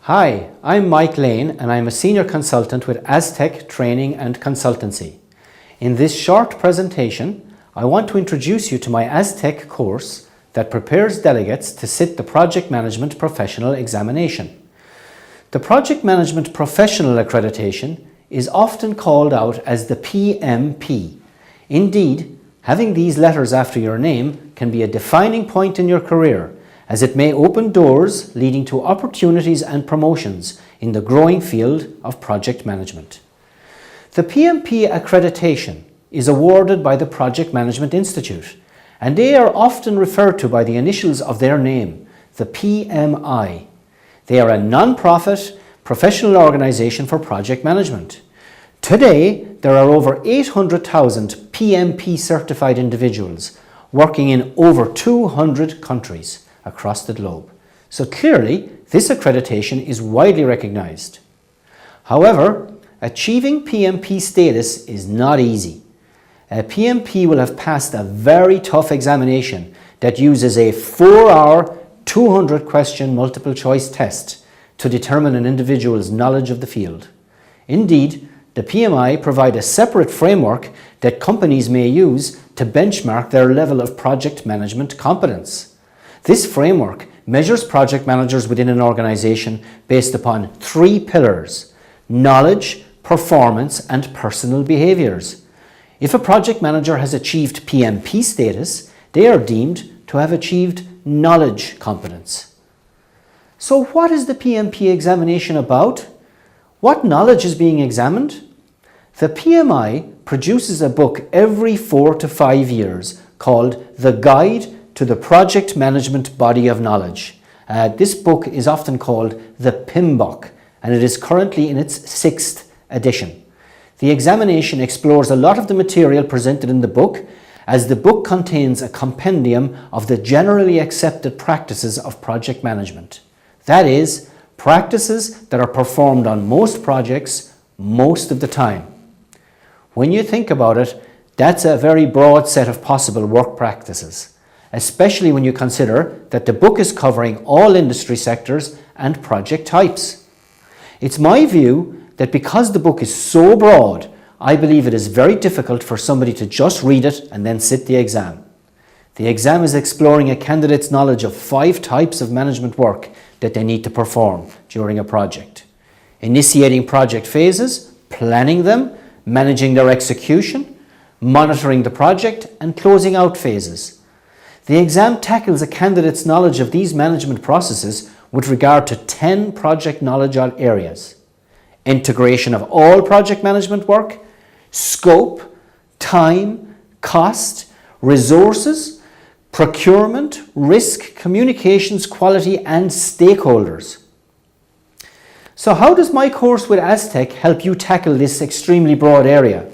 Hi, I'm Mike Lane and I'm a Senior Consultant with AZTech Training and Consultancy. In this short presentation, I want to introduce you to my AZTech course that prepares delegates to sit the Project Management Professional Examination. The Project Management Professional Accreditation is often called out as the PMP. Indeed, having these letters after your name can be a defining point in your career, as it may open doors leading to opportunities and promotions in the growing field of project management. The PMP accreditation is awarded by the Project Management Institute, and they are often referred to by the initials of their name, the PMI. They are a non-profit professional organisation for project management. Today, there are over 800,000 PMP certified individuals working in over 200 countries across the globe. So clearly, this accreditation is widely recognised. However, achieving PMP status is not easy. A PMP will have passed a very tough examination that uses a 4-hour, 200-question multiple choice test to determine an individual's knowledge of the field. Indeed, the PMI provide a separate framework that companies may use to benchmark their level of project management competence. This framework measures project managers within an organisation based upon 3 pillars: knowledge, performance, and personal behaviours. If a project manager has achieved PMP status, they are deemed to have achieved knowledge competence. So what is the PMP examination about? What knowledge is being examined? The PMI produces a book every 4 to 5 years called The Guide to the Project Management Body of Knowledge. This book is often called the PMBOK, and it is currently in its 6th edition. The examination explores a lot of the material presented in the book, as the book contains a compendium of the generally accepted practices of project management. That is, practices that are performed on most projects most of the time. When you think about it, that's a very broad set of possible work practices, especially when you consider that the book is covering all industry sectors and project types. It's my view that because the book is so broad, I believe it is very difficult for somebody to just read it and then sit the exam. The exam is exploring a candidate's knowledge of 5 types of management work that they need to perform during a project: initiating project phases, planning them, managing their execution, monitoring the project, and closing out phases. The exam tackles a candidate's knowledge of these management processes with regard to 10 project knowledge areas: integration of all project management work, scope, time, cost, resources, procurement, risk, communications, quality, and stakeholders. So how does my course with AZTech help you tackle this extremely broad area?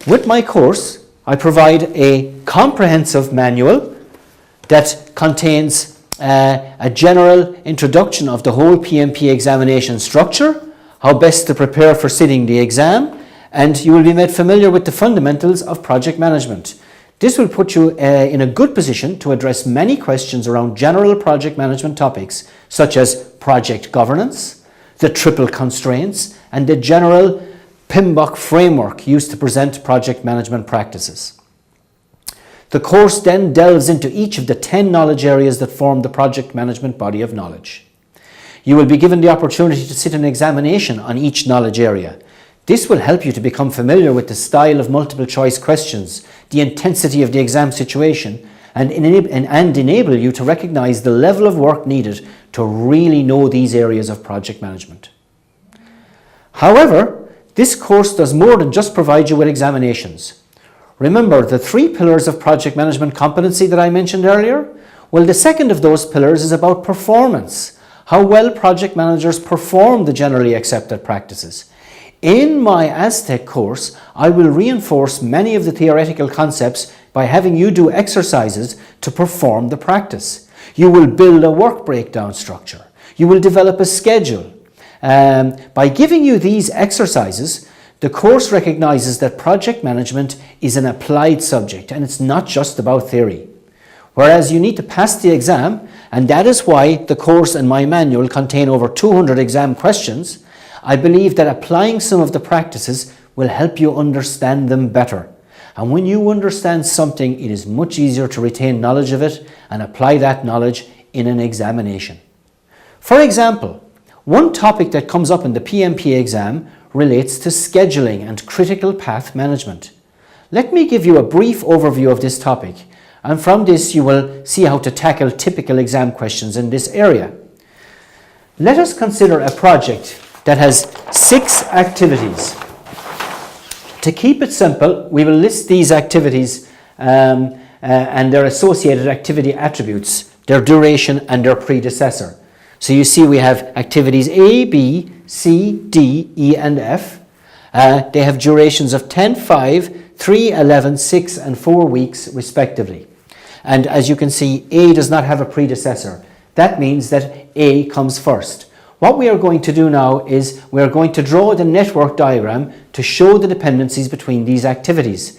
With my course, I provide a comprehensive manual that contains a general introduction of the whole PMP examination structure, how best to prepare for sitting the exam, and you will be made familiar with the fundamentals of project management. This will put you in a good position to address many questions around general project management topics, such as project governance, the triple constraints, and the general PMBOK framework used to present project management practices. The course then delves into each of the 10 knowledge areas that form the project management body of knowledge. You will be given the opportunity to sit an examination on each knowledge area. This will help you to become familiar with the style of multiple choice questions, the intensity of the exam situation, and enable you to recognize the level of work needed to really know these areas of project management. However, this course does more than just provide you with examinations. Remember the 3 pillars of project management competency that I mentioned earlier? Well, the second of those pillars is about performance, how well project managers perform the generally accepted practices. In my AZTech course, I will reinforce many of the theoretical concepts by having you do exercises to perform the practice. You will build a work breakdown structure. You will develop a schedule. By giving you these exercises, the course recognizes that project management is an applied subject and it's not just about theory. Whereas you need to pass the exam, and that is why the course and my manual contain over 200 exam questions, I believe that applying some of the practices will help you understand them better. And when you understand something, it is much easier to retain knowledge of it and apply that knowledge in an examination. For example, one topic that comes up in the PMP exam relates to scheduling and critical path management. Let me give you a brief overview of this topic, and from this you will see how to tackle typical exam questions in this area. Let us consider a project that has 6 activities. To keep it simple, we will list these activities and their associated activity attributes, their duration and their predecessor. So you see we have activities A, B, C, D, E and F. They have durations of 10, 5, 3, 11, 6 and 4 weeks respectively. And as you can see, A does not have a predecessor. That means that A comes first. What we are going to do now is we are going to draw the network diagram to show the dependencies between these activities.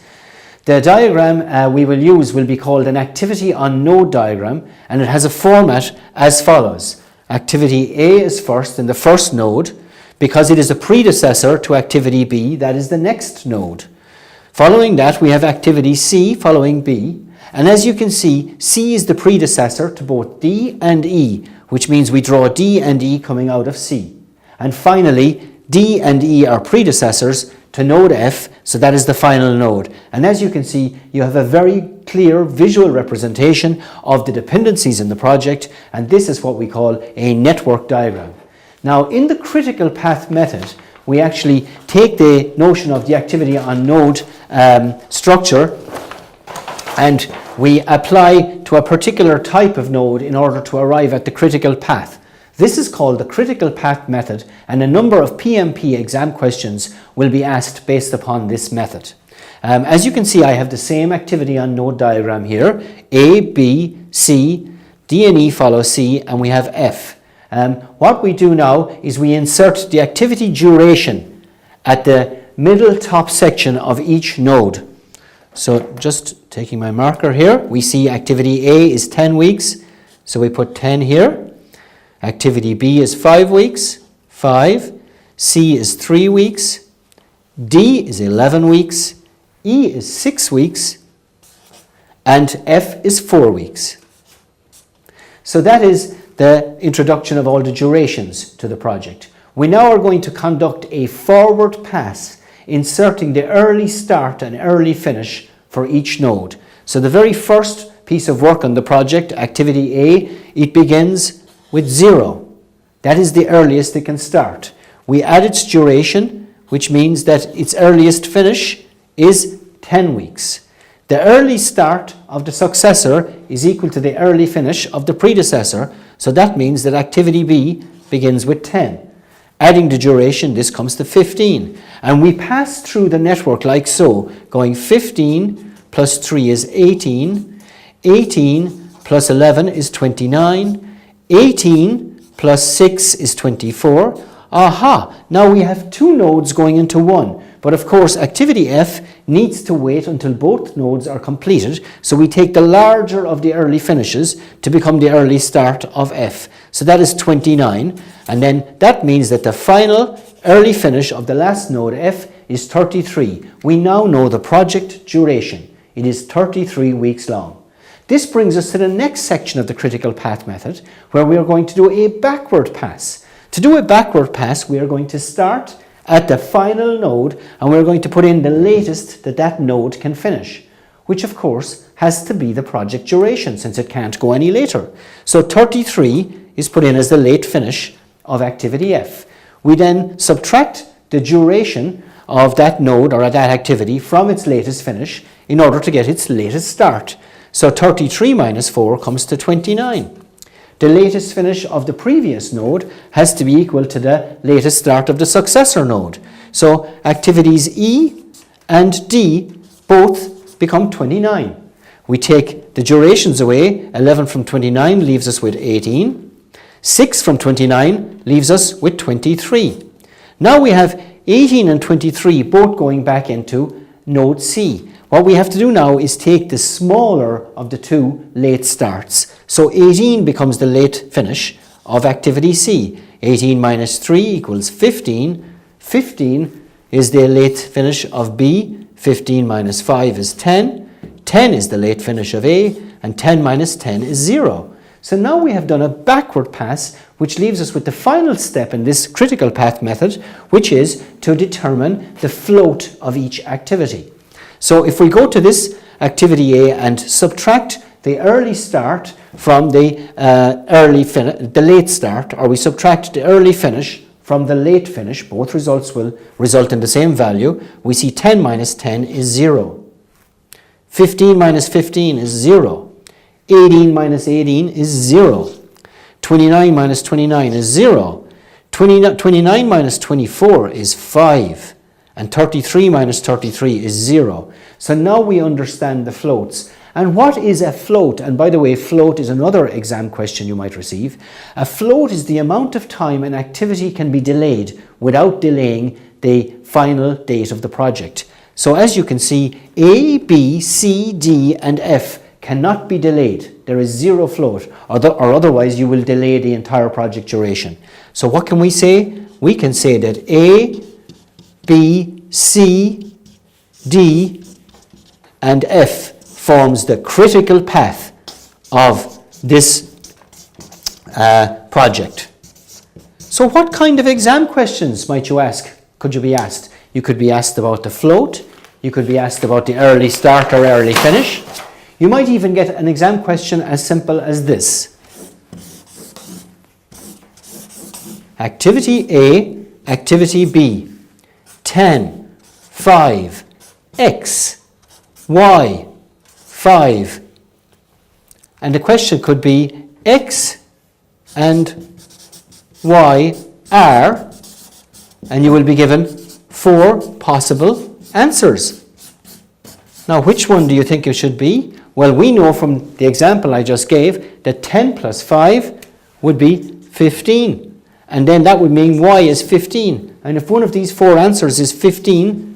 The diagram we will use will be called an activity on node diagram, and it has a format as follows. Activity A is first in the first node because it is a predecessor to activity B, that is the next node. Following that, we have activity C following B, and as you can see, C is the predecessor to both D and E, which means we draw D and E coming out of C. And finally, D and E are predecessors to node F, so that is the final node. And as you can see, you have a very clear visual representation of the dependencies in the project, and this is what we call a network diagram. Now, in the critical path method, we actually take the notion of the activity on node structure and we apply to a particular type of node in order to arrive at the critical path. This is called the critical path method, and a number of PMP exam questions will be asked based upon this method. As you can see, I have the same activity on node diagram here. A, B, C, D and E follow C, and we have F. What we do now is we insert the activity duration at the middle top section of each node. So just taking my marker here, we see activity A is 10 weeks, so we put 10 here. Activity B is 5 weeks, 5. C is 3 weeks. D is 11 weeks. E is 6 weeks. And F is 4 weeks. So that is the introduction of all the durations to the project. We now are going to conduct a forward pass, inserting the early start and early finish for each node. So the very first piece of work on the project, activity A, it begins with 0. That is the earliest it can start. We add its duration, which means that its earliest finish is 10 weeks. The early start of the successor is equal to the early finish of the predecessor, so that means that activity B begins with 10. Adding the duration, this comes to 15. And we pass through the network like so, going 15 plus 3 is 18, 18 plus 11 is 29, 18 plus 6 is 24. Aha! Now we have 2 nodes going into 1. But of course, activity F needs to wait until both nodes are completed, so we take the larger of the early finishes to become the early start of F. So that is 29, and then that means that the final early finish of the last node F is 33. We now know the project duration. It is 33 weeks long. This brings us to the next section of the critical path method, where we are going to do a backward pass. To do a backward pass, we are going to start at the final node, and we're going to put in the latest that that node can finish, which of course has to be the project duration since it can't go any later. So 33 is put in as the late finish of activity F. We then subtract the duration of that node or that activity from its latest finish in order to get its latest start. So 33 minus 4 comes to 29. The latest finish of the previous node has to be equal to the latest start of the successor node. So activities E and D both become 29. We take the durations away. 11 from 29 leaves us with 18. 6 from 29 leaves us with 23. Now we have 18 and 23 both going back into node C. What we have to do now is take the smaller of the two late starts. So 18 becomes the late finish of activity C. 18 minus 3 equals 15. 15 is the late finish of B. 15 minus 5 is 10. 10 is the late finish of A. And 10 minus 10 is 0. So now we have done a backward pass, which leaves us with the final step in this critical path method, which is to determine the float of each activity. So if we go to this activity A and subtract the early start from the late start, or we subtract the early finish from the late finish, both results will result in the same value. We see 10 minus 10 is 0. 15 minus 15 is 0. 18 minus 18 is 0. 29 minus 29 is 0. 29 minus 24 is 5. And 33 minus 33 is 0. So now we understand the floats. And what is a float? And by the way, float is another exam question you might receive. A float is the amount of time an activity can be delayed without delaying the final date of the project. So as you can see, A, B, C, D and F cannot be delayed. There is zero float, or otherwise you will delay the entire project duration. So what can we say? We can say that A, B, C, D and F forms the critical path of this project. So what kind of exam questions might you ask? Could you be asked? You could be asked about the float. You could be asked about the early start or early finish. You might even get an exam question as simple as this. Activity A, activity B. 10, 5, X, Y, 5. And the question could be X and Y are, and you will be given 4 possible answers. Now, which one do you think it should be? Well, we know from the example I just gave that 10 plus 5 would be 15. And then that would mean Y is 15. And if one of these 4 answers is 15,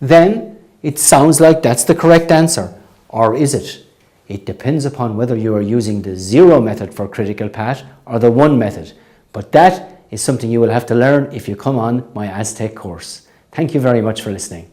then it sounds like that's the correct answer. Or is it? It depends upon whether you are using the 0 method for critical path or the 1 method. But that is something you will have to learn if you come on my AZTech course. Thank you very much for listening.